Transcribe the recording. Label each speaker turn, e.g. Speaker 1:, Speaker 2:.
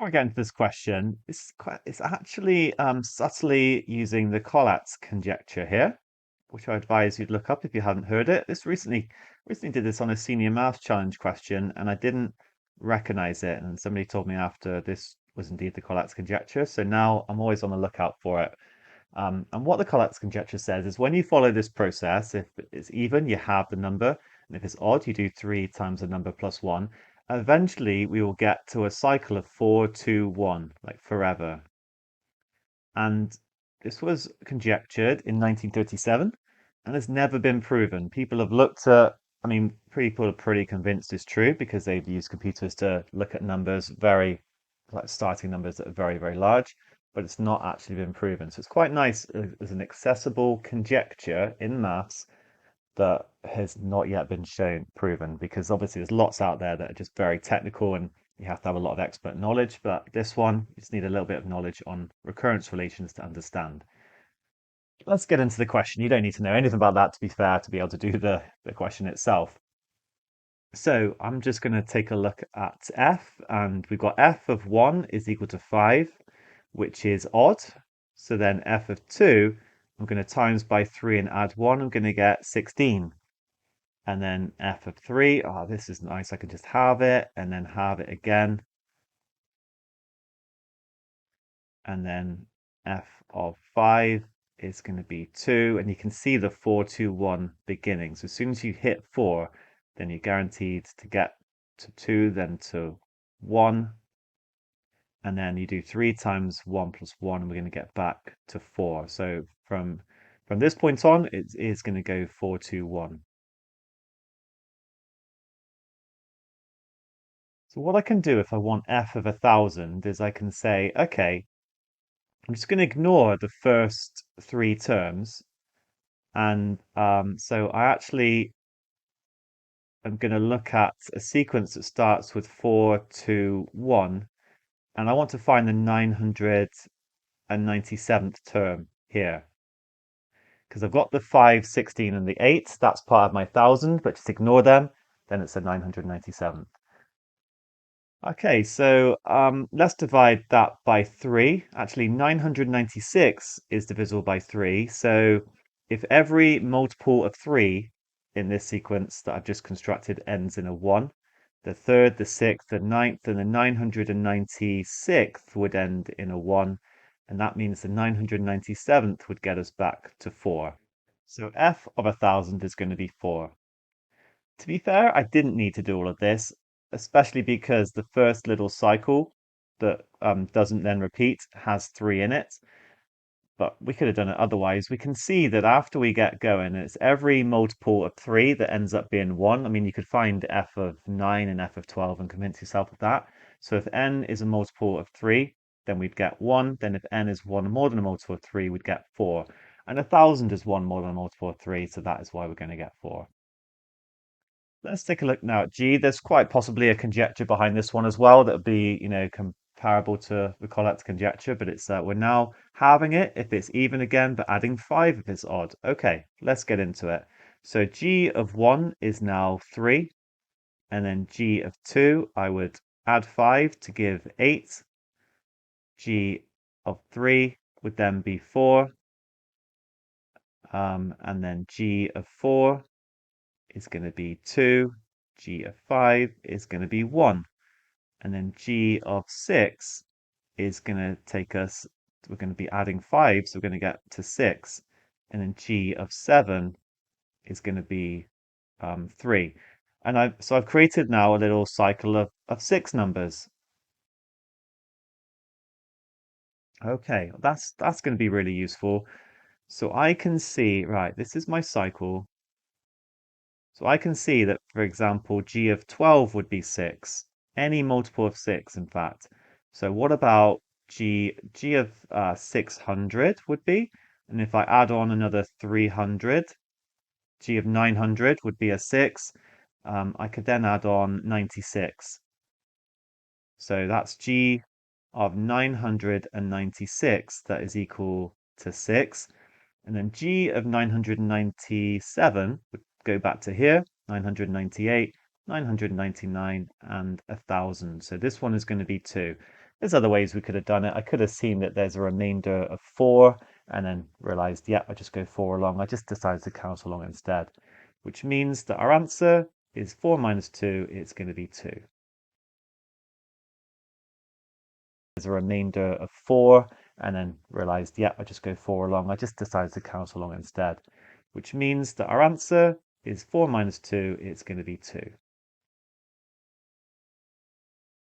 Speaker 1: Before I get into this question, it's actually subtly using the Collatz conjecture here, which I advise you'd look up if you hadn't heard it. This recently did this on a senior maths challenge question, and I didn't recognize it. And somebody told me after this was indeed the Collatz conjecture. So now I'm always on the lookout for it. And what the Collatz conjecture says is when you follow this process, if it's even, you have the number, and if it's odd, you do 3 times the number plus 1. Eventually, we will get to a cycle of 4, 2, 1, like forever. And this was conjectured in 1937 and has never been proven. People have looked at, I mean, people are pretty convinced it's true because they've used computers to look at numbers like starting numbers that are very, very large, but it's not actually been proven. So it's quite nice as an accessible conjecture in maths that has not yet been proven, because obviously there's lots out there that are just very technical and you have to have a lot of expert knowledge, but this one you just need a little bit of knowledge on recurrence relations to understand. Let's get into the question. You don't need to know anything about that, to be fair, to be able to do the question itself. So I'm just going to take a look at f, and we've got f of 1 is equal to 5, which is odd. So then f of 2, I'm going to times by 3 and add 1, I'm going to get 16. And then f of 3, oh, this is nice. I can just halve it and then halve it again. And then f of 5 is going to be 2. And you can see the 4, 2, 1 beginning. So as soon as you hit 4, then you're guaranteed to get to 2, then to 1. And then you do 3 times 1 plus 1, and we're going to get back to 4. So from this point on, it is going to go 4, 2, 1. So what I can do if I want f of 1,000 is I can say, okay, I'm just going to ignore the first 3 terms. And so I actually am going to look at a sequence that starts with 4, 2, 1. And I want to find the 997th term here. Because I've got the 5, 16, and the 8. That's part of my 1,000, but just ignore them. Then it's a 997th. Okay, so let's divide that by 3. Actually, 996 is divisible by 3. So if every multiple of 3 in this sequence that I've just constructed ends in a 1, the third, the sixth, the ninth, and the 996th would end in a 1. And that means the 997th would get us back to 4. So f of 1,000 is going to be 4. To be fair, I didn't need to do all of this, especially because the first little cycle that doesn't then repeat has 3 in it. But we could have done it otherwise. We can see that after we get going, it's every multiple of 3 that ends up being 1. I mean, you could find f of 9 and f of 12 and convince yourself of that. So if n is a multiple of 3, then we'd get 1. Then if n is 1 more than a multiple of 3, we'd get 4. And 1,000 is 1 more than a multiple of 3, so that is why we're going to get 4. Let's take a look now at G. There's quite possibly a conjecture behind this one as well that would be, comparable to the Collatz conjecture, but it's we're now halving it if it's even again, but adding 5 if it's odd. Okay, let's get into it. So G of 1 is now 3, and then G of 2, I would add 5 to give 8. G of 3 would then be 4, and then G of 4 is going to be 2, G of 5 is going to be 1, and then G of 6 is going to take us, we're going to be adding 5, so we're going to get to 6, and then G of 7 is going to be 3. And I've created now a little cycle of 6 numbers. Okay, that's going to be really useful. So I can see, right, this is my cycle. So I can see that, for example, G of 12 would be 6. Any multiple of 6, in fact. So what about G of 600 would be? And if I add on another 300, G of 900 would be a 6. I could then add on 96. So that's G of 996 that is equal to 6. And then G of 997 would go back to here, 998, 999, and 1,000. So this one is going to be 2. There's other ways we could have done it. I could have seen that there's a remainder of 4 and then realized, yeah, I just go 4 along. I just decided to count along instead, which means that our answer is 4 minus 2. It's going to be 2. There's a remainder of 4 and then realized, yeah, I just go 4 along. I just decided to count along instead, which means that our answer is 4 minus 2. It's going to be 2.